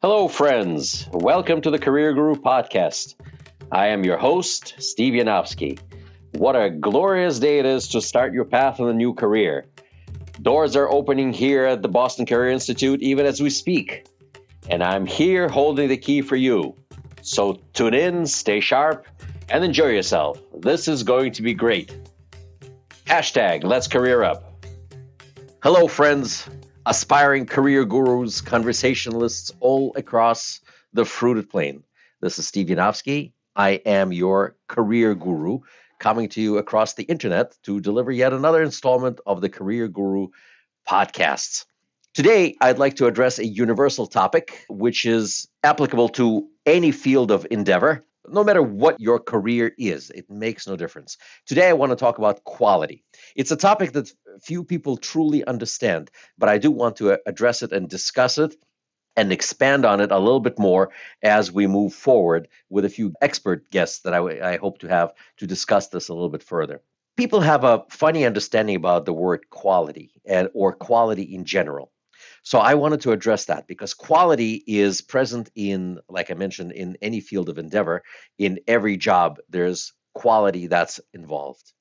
Hello, friends. Welcome to the Career Guru podcast. I am your host, Steve Yanovsky. What a glorious day it is to start your path in a new career. Doors are opening here at the Boston Career Institute even as we speak. And I'm here holding the key for you. So tune in, stay sharp, and enjoy yourself. This is going to be great. Hashtag Let's Career Up. Hello, friends. Aspiring career gurus, conversationalists all across the fruited plain. This is Steve Yanovsky. I am your career guru, coming to you across the internet to deliver yet another installment of the Career Guru podcasts. Today, I'd like to address a universal topic, which is applicable to any field of endeavor. No matter what your career is, it makes no difference. Today, I want to talk about quality. It's a topic that few people truly understand, but I do want to address it and discuss it and expand on it a little bit more as we move forward with a few expert guests that I hope to have to discuss this a little bit further. People have a funny understanding about the word quality or quality in general. So I wanted to address that because quality is present in, like I mentioned, in any field of endeavor. In every job, there's quality that's involved.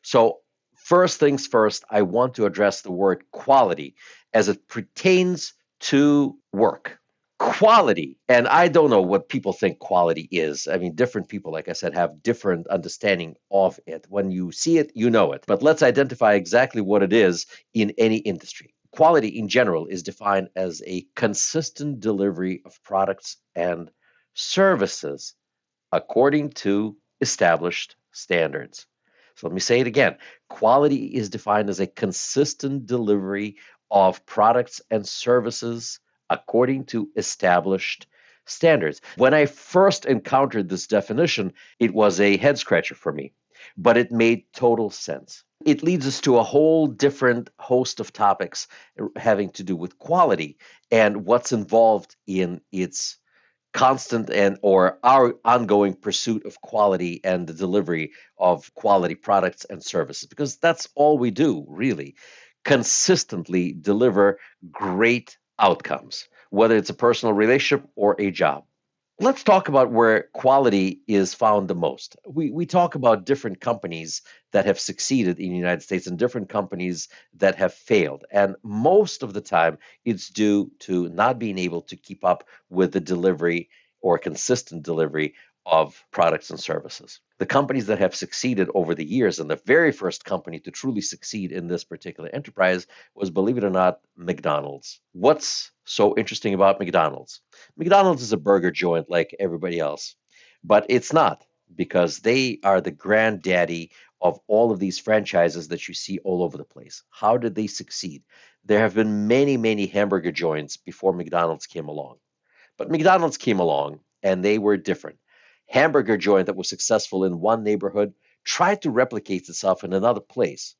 So first things first, I want to address the word quality as it pertains to work. Quality, and I don't know what people think quality is. I mean, different people, like I said, have different understanding of it. When you see it, you know it. But let's identify exactly what it is in any industry. Quality in general is defined as a consistent delivery of products and services according to established standards. So let me say it again. Quality is defined as a consistent delivery of products and services according to established standards. When I first encountered this definition, it was a head scratcher for me, but it made total sense. It leads us to a whole different host of topics having to do with quality and what's involved in its constant or our ongoing pursuit of quality and the delivery of quality products and services, because that's all we do, really. Consistently deliver great outcomes, whether it's a personal relationship or a job. Let's talk about where quality is found the most. We talk about different companies that have succeeded in the United States and different companies that have failed. And most of the time, it's due to not being able to keep up with the delivery or consistent delivery of products and services. The companies that have succeeded over the years, and the very first company to truly succeed in this particular enterprise was, believe it or not, McDonald's. What's so interesting about McDonald's? McDonald's is a burger joint like everybody else, but it's not, because they are the granddaddy of all of these franchises that you see all over the place. How did they succeed? There have been many, many hamburger joints before McDonald's came along. But McDonald's came along and they were different. Hamburger joint that was successful in one neighborhood tried to replicate itself in another place.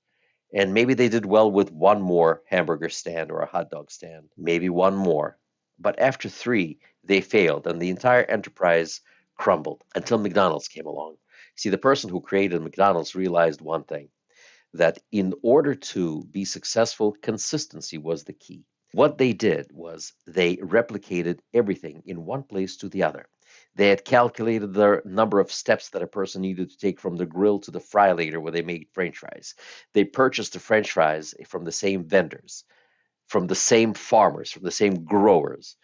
And maybe they did well with one more hamburger stand or a hot dog stand, maybe one more. But after 3, they failed and the entire enterprise crumbled until McDonald's came along. See, the person who created McDonald's realized one thing, that in order to be successful, consistency was the key. What they did was they replicated everything in one place to the other. They had calculated the number of steps that a person needed to take from the grill to the fry later where they made French fries. They purchased the French fries from the same vendors, from the same farmers, from the same growers.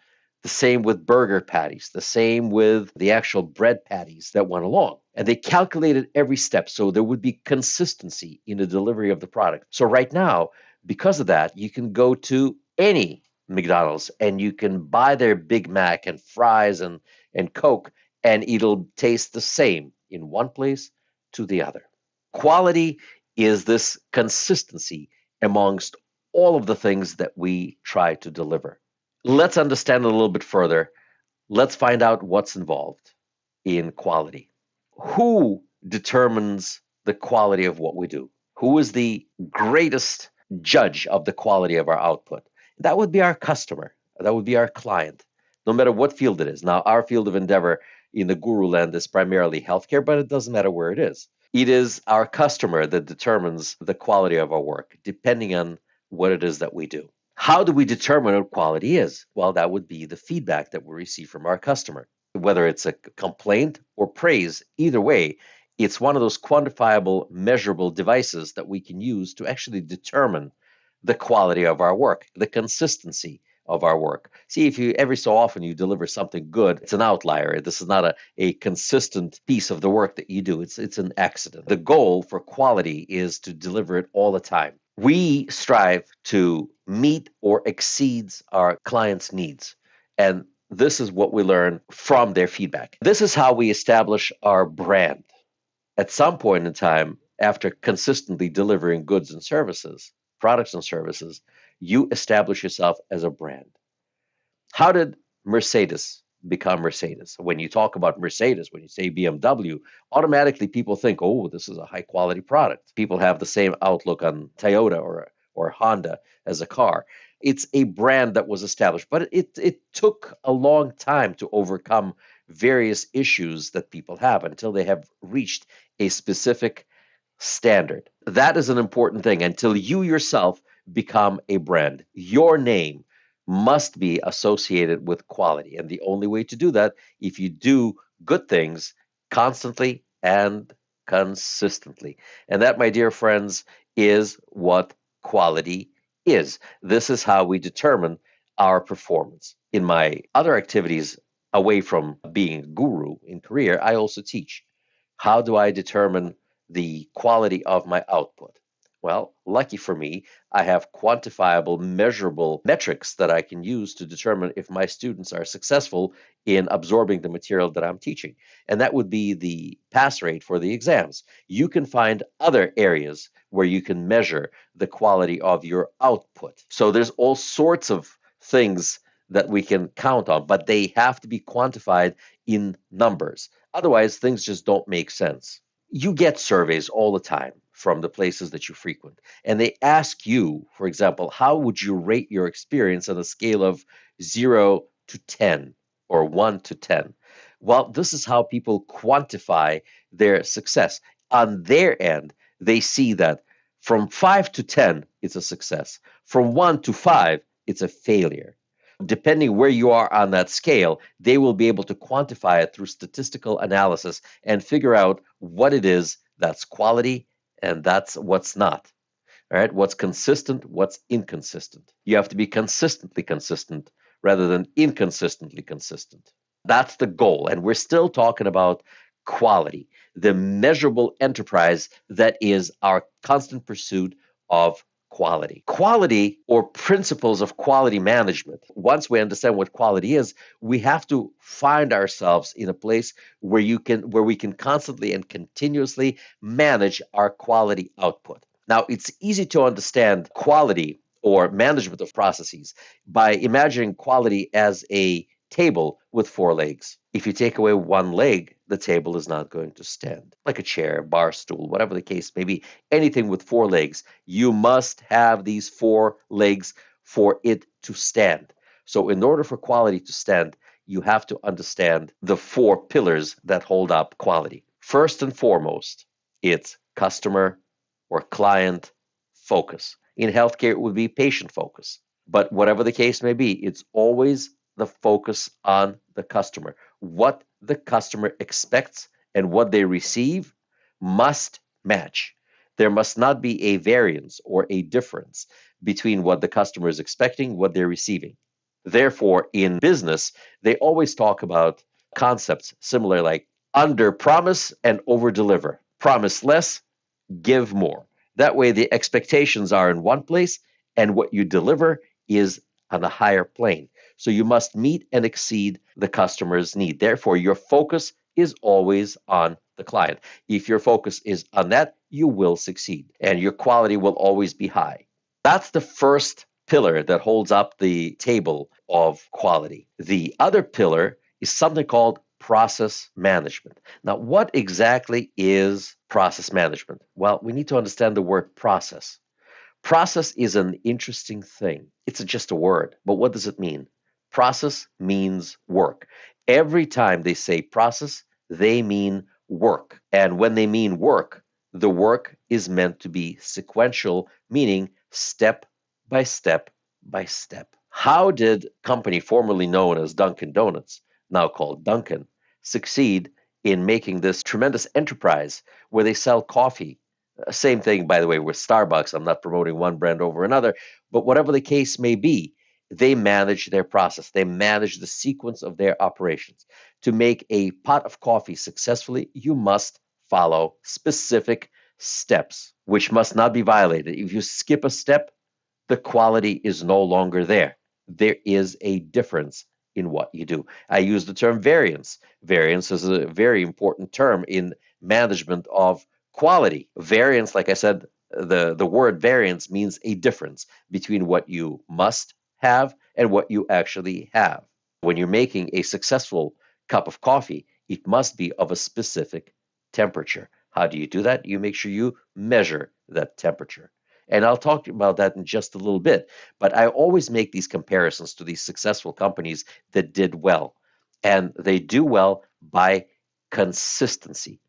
The same with burger patties, the same with the actual bread patties that went along. And they calculated every step so there would be consistency in the delivery of the product. So right now, because of that, you can go to any McDonald's and you can buy their Big Mac and fries and Coke, and it'll taste the same in one place to the other. Quality is this consistency amongst all of the things that we try to deliver. Let's understand it a little bit further. Let's find out what's involved in quality. Who determines the quality of what we do? Who is the greatest judge of the quality of our output? That would be our customer. That would be our client, no matter what field it is. Now, our field of endeavor in the guru land is primarily healthcare, but it doesn't matter where it is. It is our customer that determines the quality of our work, depending on what it is that we do. How do we determine what quality is? Well, that would be the feedback that we receive from our customer. Whether it's a complaint or praise, either way, it's one of those quantifiable, measurable devices that we can use to actually determine the quality of our work, the consistency of our work. See, if you every so often you deliver something good, it's an outlier. This is not a consistent piece of the work that you do. It's an accident. The goal for quality is to deliver it all the time. We strive to meet or exceeds our clients' needs. And this is what we learn from their feedback. This is how we establish our brand. At some point in time, after consistently delivering goods and services, products and services, you establish yourself as a brand. How did Mercedes become Mercedes? When you talk about Mercedes, when you say BMW, automatically people think, oh, this is a high quality product. People have the same outlook on Toyota or Honda as a car. It's a brand that was established, but it took a long time to overcome various issues that people have until they have reached a specific standard. That is an important thing until you yourself become a brand. Your name must be associated with quality. And the only way to do that, if you do good things constantly and consistently. And that, my dear friends, is what quality is. This is how we determine our performance. In my other activities, away from being a guru in career, I also teach. How do I determine the quality of my output? Well, lucky for me, I have quantifiable, measurable metrics that I can use to determine if my students are successful in absorbing the material that I'm teaching. And that would be the pass rate for the exams. You can find other areas where you can measure the quality of your output. So there's all sorts of things that we can count on, but they have to be quantified in numbers. Otherwise, things just don't make sense. You get surveys all the time from the places that you frequent, and they ask you, for example, how would you rate your experience on a scale of 0 to 10 or 1 to 10? Well, this is how people quantify their success. On their end, they see that from 5 to 10, it's a success. From 1 to 5, it's a failure. Depending where you are on that scale, they will be able to quantify it through statistical analysis and figure out what it is that's quality and that's what's not. All right, what's consistent, what's inconsistent. You have to be consistently consistent rather than inconsistently consistent. That's the goal. And we're still talking about quality, the measurable enterprise that is our constant pursuit of quality. Quality, or principles of quality management. Once we understand what quality is, we have to find ourselves in a place where we can constantly and continuously manage our quality output. Now, it's easy to understand quality or management of processes by imagining quality as a table with 4 legs. If you take away one leg, the table is not going to stand. Like a chair, bar stool, whatever the case may be, anything with 4 legs, you must have these 4 legs for it to stand. So in order for quality to stand, you have to understand the 4 pillars that hold up quality. First and foremost, it's customer or client focus. In healthcare, it would be patient focus. But whatever the case may be, it's always the focus on the customer. What the customer expects and what they receive must match. There must not be a variance or a difference between what the customer is expecting, what they're receiving. Therefore, in business, they always talk about concepts similar like under promise and over deliver. Promise less, give more. That way, the expectations are in one place and what you deliver is on a higher plane. So you must meet and exceed the customer's need. Therefore, your focus is always on the client. If your focus is on that, you will succeed and your quality will always be high. That's the first pillar that holds up the table of quality. The other pillar is something called process management. Now, what exactly is process management? Well, we need to understand the word process. Process is an interesting thing. It's just a word, but what does it mean? Process means work. Every time they say process, they mean work. And when they mean work, the work is meant to be sequential, meaning step by step by step. How did a company formerly known as Dunkin' Donuts, now called Dunkin', succeed in making this tremendous enterprise where they sell coffee? Same thing, by the way, with Starbucks. I'm not promoting one brand over another, but whatever the case may be, they manage their process. They manage the sequence of their operations. To make a pot of coffee successfully, you must follow specific steps, which must not be violated. If you skip a step, the quality is no longer there. There is a difference in what you do. I use the term variance. Variance is a very important term in management of quality. Variance, like I said, the word variance means a difference between what you must have and what you actually have. When you're making a successful cup of coffee, it must be of a specific temperature. How do you do that? You make sure you measure that temperature. And I'll talk about that in just a little bit. But I always make these comparisons to these successful companies that did well. And they do well by consistency,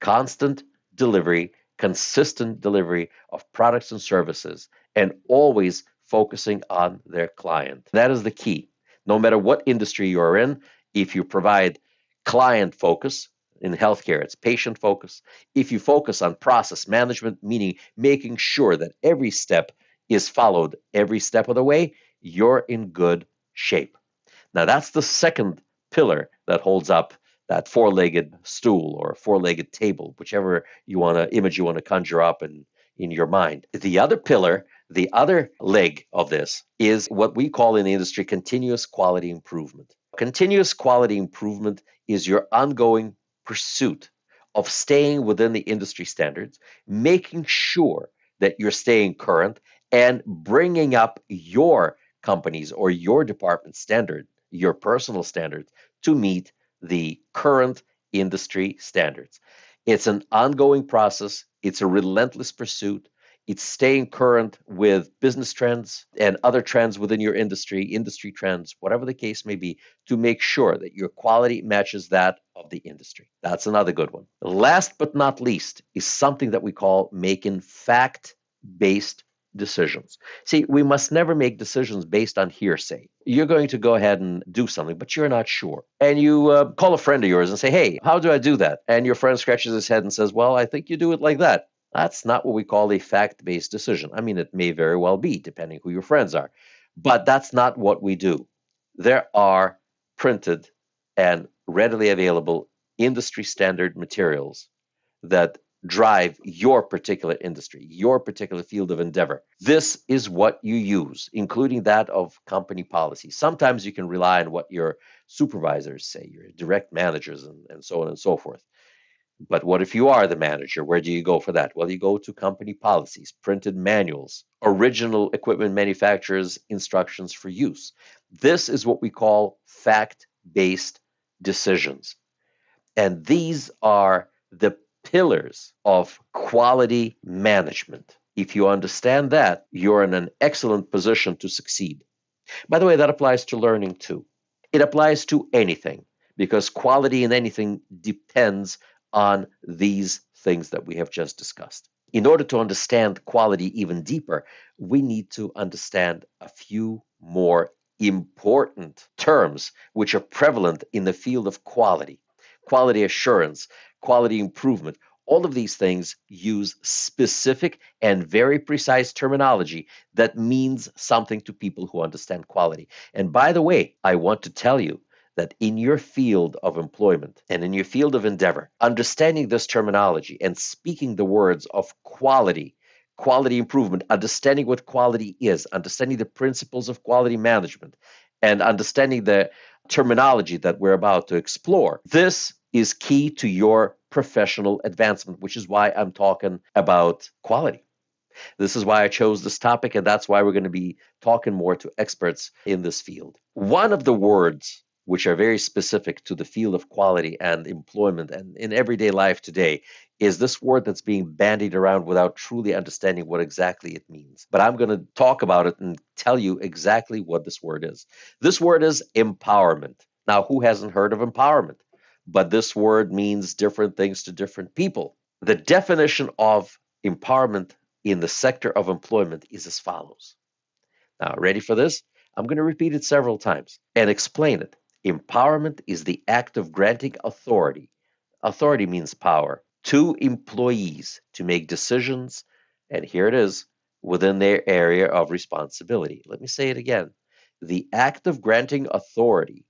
constant delivery, consistent delivery of products and services, and always focusing on their client. That is the key. No matter what industry you're in, if you provide client focus, in healthcare, it's patient focus. If you focus on process management, meaning making sure that every step is followed every step of the way, you're in good shape. Now, that's the second pillar that holds up that four-legged stool or four-legged table, whichever image you want to conjure up in your mind. The other pillar, the other leg of this is what we call in the industry continuous quality improvement. Continuous quality improvement is your ongoing pursuit of staying within the industry standards, making sure that you're staying current and bringing up your company's or your department's standard, your personal standards, to meet the current industry standards. It's an ongoing process. It's a relentless pursuit. It's staying current with business trends and other trends within your industry trends, whatever the case may be, to make sure that your quality matches that of the industry. That's another good one. Last but not least is something that we call making fact-based decisions. See, we must never make decisions based on hearsay. You're going to go ahead and do something, but you're not sure. And you call a friend of yours and say, hey, how do I do that? And your friend scratches his head and says, well, I think you do it like that. That's not what we call a fact-based decision. I mean, it may very well be, depending who your friends are. But that's not what we do. There are printed and readily available industry standard materials that drive your particular industry, your particular field of endeavor. This is what you use, including that of company policy. Sometimes you can rely on what your supervisors say, your direct managers, and so on and so forth. But what if you are the manager? Where do you go for that? Well, you go to company policies, printed manuals, original equipment manufacturers' instructions for use. This is what we call fact-based decisions. And these are the pillars of quality management. If you understand that, you're in an excellent position to succeed. By the way, that applies to learning too. It applies to anything because quality in anything depends on these things that we have just discussed. In order to understand quality even deeper, we need to understand a few more important terms which are prevalent in the field of quality. Quality assurance, quality improvement, all of these things use specific and very precise terminology that means something to people who understand quality. And by the way, I want to tell you that in your field of employment and in your field of endeavor, understanding this terminology and speaking the words of quality, quality improvement, understanding what quality is, understanding the principles of quality management, and understanding the terminology that we're about to explore, this is key to your professional advancement, which is why I'm talking about quality. This is why I chose this topic, and that's why we're going to be talking more to experts in this field. One of the words which are very specific to the field of quality and employment and in everyday life today, is this word that's being bandied around without truly understanding what exactly it means. But I'm going to talk about it and tell you exactly what this word is. This word is empowerment. Now, who hasn't heard of empowerment? But this word means different things to different people. The definition of empowerment in the sector of employment is as follows. Now, ready for this? I'm going to repeat it several times and explain it. Empowerment is the act of granting authority. Authority means power to employees to make decisions, and here it is, within their area of responsibility. Let me say it again. The act of granting authority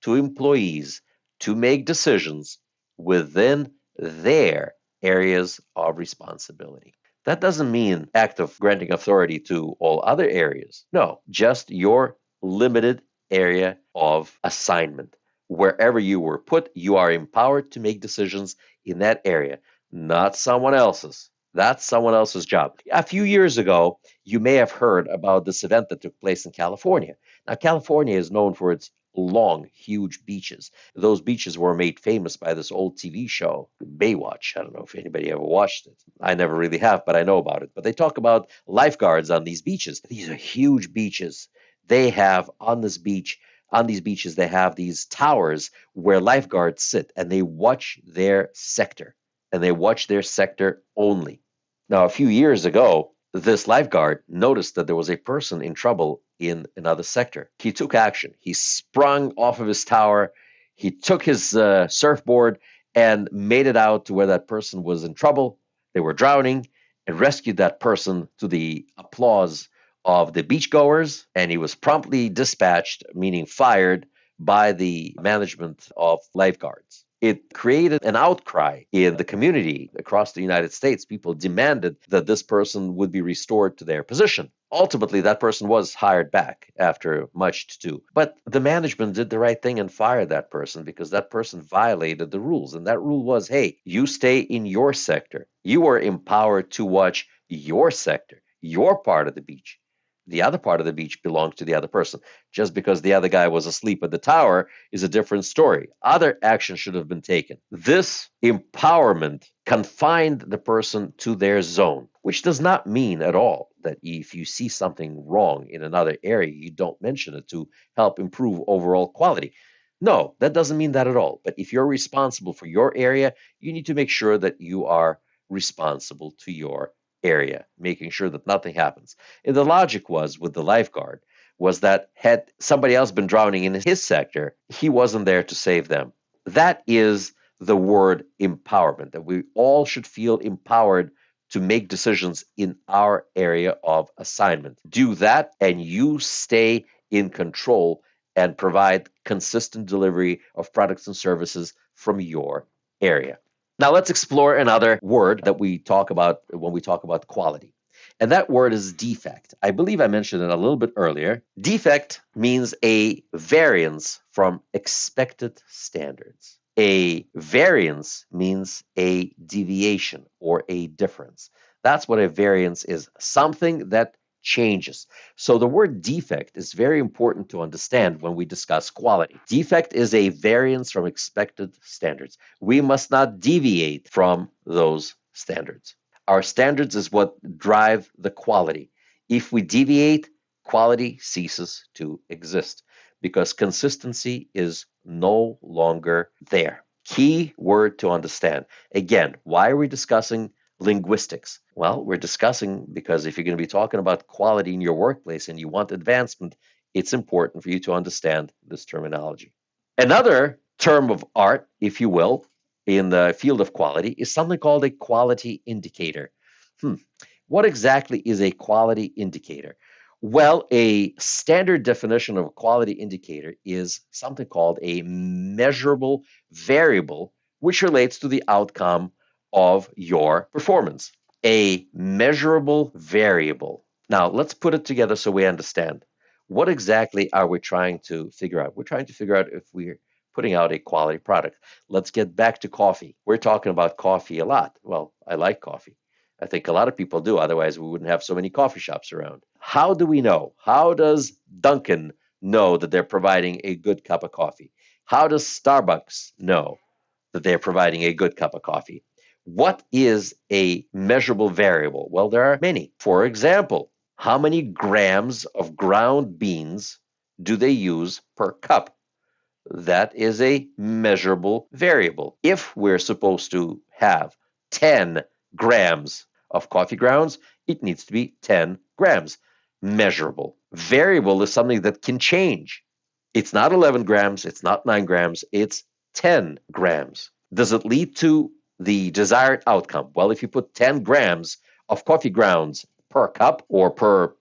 to employees to make decisions within their areas of responsibility. That doesn't mean act of granting authority to all other areas. No, just your limited area of assignment. Wherever you were put, you are empowered to make decisions in that area, not someone else's. That's someone else's job. A few years ago, you may have heard about this event that took place in California. Now, California is known for its long, huge beaches. Those beaches were made famous by this old TV show, Baywatch. I don't know if anybody ever watched it. I never really have, but I know about it. But they talk about lifeguards on these beaches. These are huge beaches. They have on these beaches, they have these towers where lifeguards sit and they watch their sector. And they watch their sector only. Now, a few years ago, this lifeguard noticed that there was a person in trouble in another sector. He took action. He sprung off of his tower. He took his surfboard and made it out to where that person was in trouble. They were drowning and rescued that person to the applause of the beachgoers. And he was promptly dispatched, meaning fired, by the management of lifeguards. It created an outcry in the community across the United States. People demanded that this person would be restored to their position. Ultimately, that person was hired back after much to do. But the management did the right thing and fired that person because that person violated the rules. And that rule was, hey, you stay in your sector. You are empowered to watch your sector, your part of the beach. The other part of the beach belongs to the other person. Just because the other guy was asleep at the tower is a different story. Other action should have been taken. This empowerment confined the person to their zone, which does not mean at all that if you see something wrong in another area, you don't mention it to help improve overall quality. No, that doesn't mean that at all. But if you're responsible for your area, you need to make sure that you are responsible to your area, making sure that nothing happens. And the logic was with the lifeguard was that had somebody else been drowning in his sector, he wasn't there to save them. That is the word empowerment, that we all should feel empowered to make decisions in our area of assignment. Do that and you stay in control and provide consistent delivery of products and services from your area. Now let's explore another word that we talk about when we talk about quality. And that word is defect. I believe I mentioned it a little bit earlier. Defect means a variance from expected standards. A variance means a deviation or a difference. That's what a variance is, something that changes. So the word defect is very important to understand when we discuss quality. Defect is a variance from expected standards. We must not deviate from those standards. Our standards is what drive the quality. If we deviate, quality ceases to exist because consistency is no longer there. Key word to understand. Again, why are we discussing linguistics? Well, we're discussing because if you're going to be talking about quality in your workplace and you want advancement, it's important for you to understand this terminology. Another term of art, if you will, in the field of quality is something called a quality indicator. What exactly is a quality indicator? Well, a standard definition of a quality indicator is something called a measurable variable, which relates to the outcome of your performance. A measurable variable. Now, let's put it together so we understand. What exactly are we trying to figure out? We're trying to figure out if we're putting out a quality product. Let's get back to coffee. We're talking about coffee a lot. Well, I like coffee. I think a lot of people do. Otherwise, we wouldn't have so many coffee shops around. How do we know? How does Dunkin' know that they're providing a good cup of coffee? How does Starbucks know that they're providing a good cup of coffee? What is a measurable variable? Well, there are many. For example, how many grams of ground beans do they use per cup? That is a measurable variable. If we're supposed to have 10 grams of coffee grounds, it needs to be 10 grams. measurable. Variable is something that can change. It's not 11 grams, it's not 9 grams, it's 10 grams. Does it lead to the desired outcome? Well, if you put 10 grams of coffee grounds per cup or per,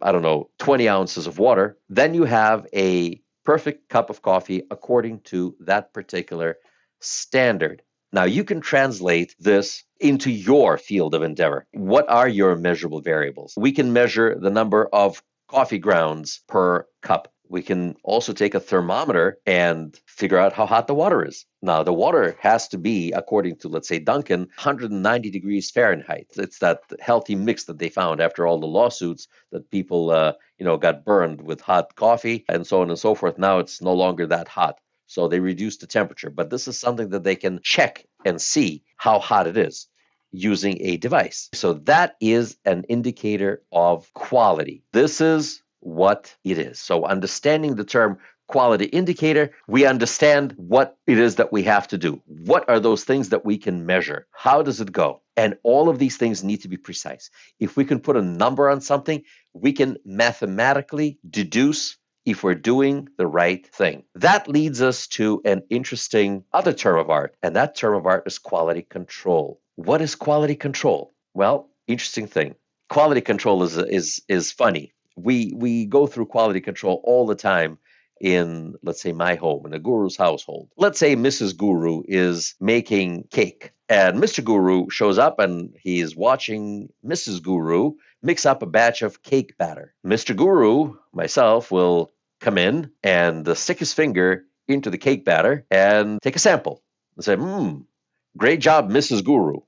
20 ounces of water, then you have a perfect cup of coffee according to that particular standard. Now, you can translate this into your field of endeavor. What are your measurable variables? We can measure the number of coffee grounds per cup. We can also take a thermometer and figure out how hot the water is. Now, the water has to be, according to, let's say, Duncan, 190 degrees Fahrenheit. It's that healthy mix that they found after all the lawsuits that people, got burned with hot coffee and so on and so forth. Now it's no longer that hot. So they reduced the temperature. But this is something that they can check and see how hot it is using a device. So that is an indicator of quality. This is what it is. So understanding the term quality indicator, we understand what it is that we have to do. What are those things that we can measure? How does it go? And all of these things need to be precise. If we can put a number on something, we can mathematically deduce if we're doing the right thing. That leads us to an interesting other term of art, and that term of art is quality control. What is quality control? Well, interesting thing. Quality control is funny. We go through quality control all the time in, let's say, my home, in a guru's household. Let's say Mrs. Guru is making cake, and Mr. Guru shows up and he's watching Mrs. Guru mix up a batch of cake batter. Mr. Guru, myself, will come in and stick his finger into the cake batter and take a sample and say, great job, Mrs. Guru.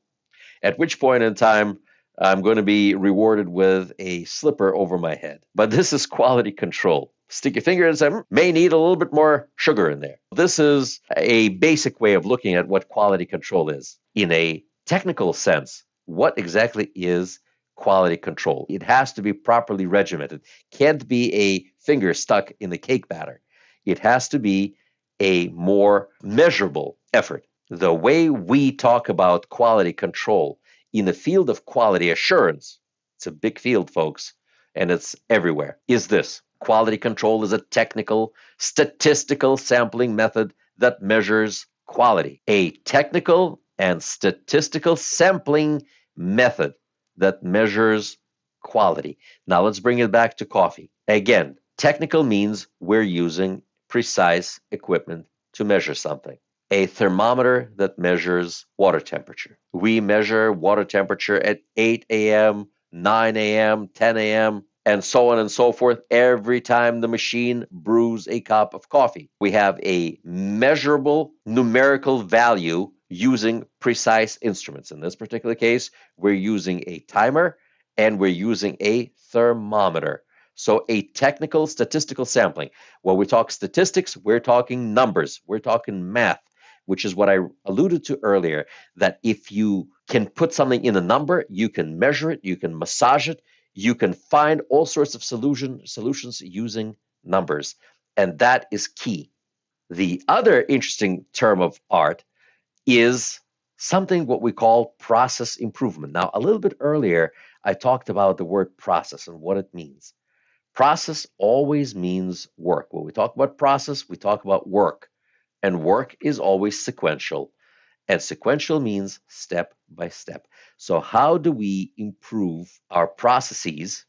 At which point in time, I'm going to be rewarded with a slipper over my head. But this is quality control. Stick your finger and say, may need a little bit more sugar in there. This is a basic way of looking at what quality control is. In a technical sense, what exactly is quality control? It has to be properly regimented. Can't be a finger stuck in the cake batter. It has to be a more measurable effort. The way we talk about quality control in the field of quality assurance, it's a big field, folks, and it's everywhere, is this. Quality control is a technical, statistical sampling method that measures quality. A technical and statistical sampling method that measures quality. Now let's bring it back to coffee. Again, technical means we're using precise equipment to measure something. A thermometer that measures water temperature. We measure water temperature at 8 a.m., 9 a.m., 10 a.m., and so on and so forth every time the machine brews a cup of coffee. We have a measurable numerical value using precise instruments. In this particular case, we're using a timer and we're using a thermometer. So a technical statistical sampling. When we talk statistics, we're talking numbers, we're talking math, which is what I alluded to earlier, that if you can put something in a number, you can measure it, you can massage it, you can find all sorts of solutions using numbers. And that is key. The other interesting term of art is something what we call process improvement. Now, a little bit earlier, I talked about the word process and what it means. Process always means work. When we talk about process, we talk about work. And work is always sequential. And sequential means step by step. So how do we improve our processes,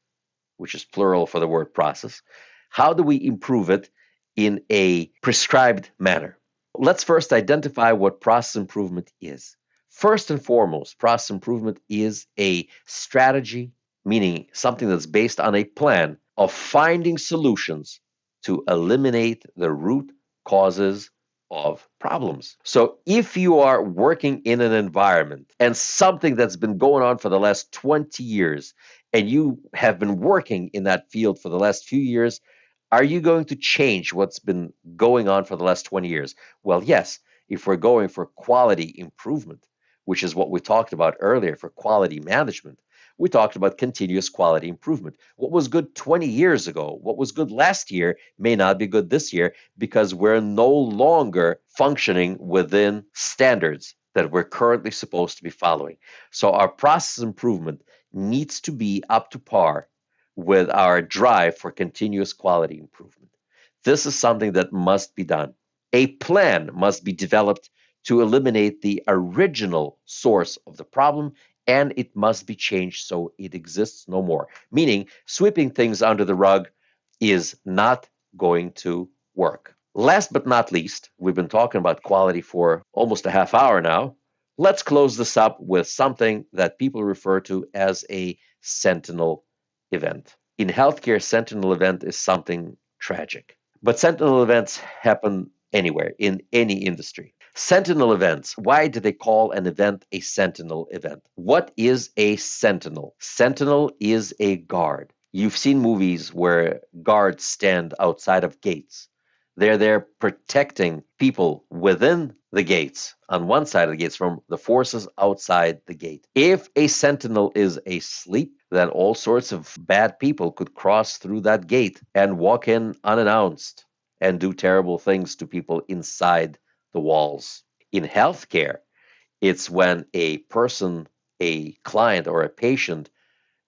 which is plural for the word process? How do we improve it in a prescribed manner? Let's first identify what process improvement is. First and foremost, process improvement is a strategy, meaning something that's based on a plan of finding solutions to eliminate the root causes of problems. So if you are working in an environment and something that's been going on for the last 20 years, and you have been working in that field for the last few years, are you going to change what's been going on for the last 20 years? Well, yes, if we're going for quality improvement, which is what we talked about earlier for quality management, we talked about continuous quality improvement. What was good 20 years ago, what was good last year may not be good this year because we're no longer functioning within standards that we're currently supposed to be following. So our process improvement needs to be up to par with our drive for continuous quality improvement. This is something that must be done. A plan must be developed to eliminate the original source of the problem, and it must be changed so it exists no more. Meaning, sweeping things under the rug is not going to work. Last but not least, we've been talking about quality for almost a half hour now. Let's close this up with something that people refer to as a sentinel event. In healthcare, sentinel event is something tragic. But sentinel events happen anywhere, in any industry. Sentinel events, why do they call an event a sentinel event? What is a sentinel? Sentinel is a guard. You've seen movies where guards stand outside of gates. They're there protecting people within the gates, on one side of the gates, from the forces outside the gate. If a sentinel is asleep, then all sorts of bad people could cross through that gate and walk in unannounced and do terrible things to people inside the walls. In healthcare, it's when a person, a client, or a patient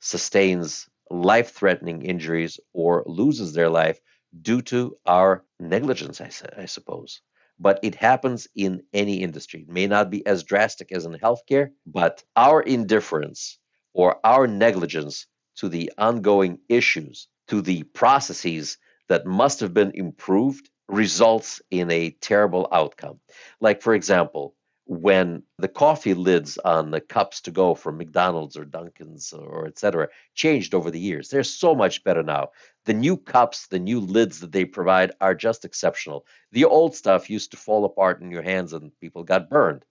sustains life-threatening injuries or loses their life due to our negligence, I suppose. But it happens in any industry. It may not be as drastic as in healthcare, but our indifference or our negligence to the ongoing issues, to the processes that must have been improved, results in a terrible outcome. Like, for example, when the coffee lids on the cups to go from McDonald's or Dunkin's or etc. changed over the years. They're so much better now. The new cups, the new lids that they provide are just exceptional. The old stuff used to fall apart in your hands and people got burned.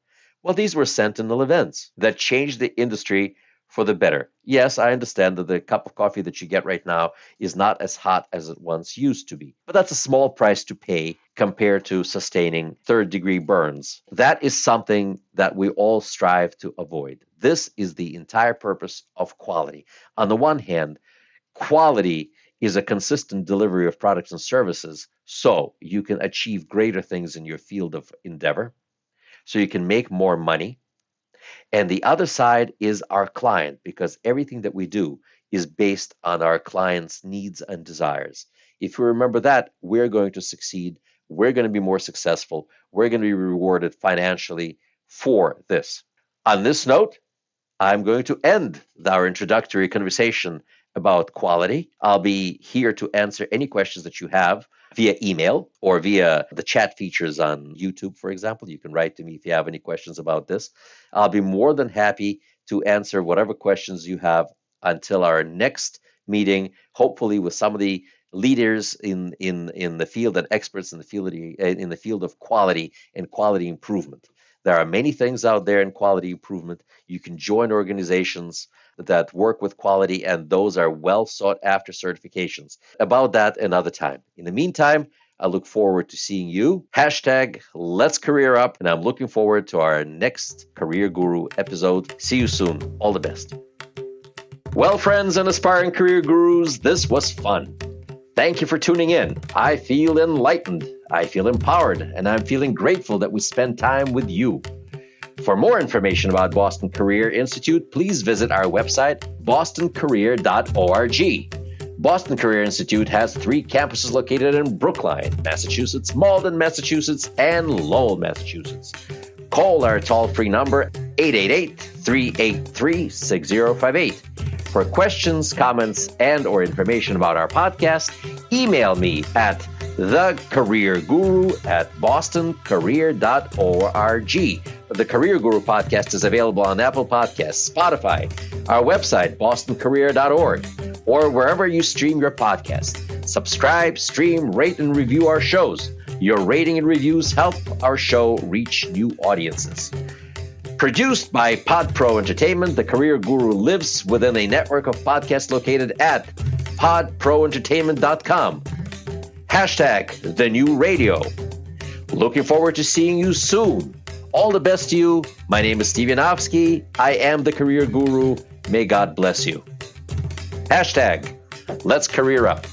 Well, these were sentinel events that changed the industry for the better. Yes, I understand that the cup of coffee that you get right now is not as hot as it once used to be. But that's a small price to pay compared to sustaining third-degree burns. That is something that we all strive to avoid. This is the entire purpose of quality. On the one hand, quality is a consistent delivery of products and services, so you can achieve greater things in your field of endeavor, so you can make more money. And the other side is our client, because everything that we do is based on our client's needs and desires. If we remember that, we're going to succeed. We're going to be more successful. We're going to be rewarded financially for this. On this note, I'm going to end our introductory conversation about quality. I'll be here to answer any questions that you have via email or via the chat features on YouTube, for example. You can write to me if you have any questions about this. I'll be more than happy to answer whatever questions you have until our next meeting, hopefully with some of the leaders in the field and experts in the field of quality and quality improvement. There are many things out there in quality improvement. You can join organizations that work with quality, and those are well sought after certifications. About that another time. In the meantime, I look forward to seeing you. #Let's Career Up, and I'm looking forward to our next Career Guru episode. See you soon. All the best. Well, friends and aspiring career gurus, this was fun. Thank you for tuning in. I feel enlightened, I feel empowered, and I'm feeling grateful that we spend time with you. For more information about Boston Career Institute, please visit our website, bostoncareer.org. Boston Career Institute has 3 campuses located in Brookline, Massachusetts, Malden, Massachusetts, and Lowell, Massachusetts. Call our toll-free number, 888-383-6058. For questions, comments, and or information about our podcast, email me at thecareerguru@bostoncareer.org. The Career Guru podcast is available on Apple Podcasts, Spotify, our website, bostoncareer.org, or wherever you stream your podcast. Subscribe, stream, rate, and review our shows. Your rating and reviews help our show reach new audiences. Produced by PodPro Entertainment, The Career Guru lives within a network of podcasts located at podproentertainment.com. #The New Radio. Looking forward to seeing you soon. All the best to you. My name is Steve Yanovsky. I am the Career Guru. May God bless you. #Let's Career Up.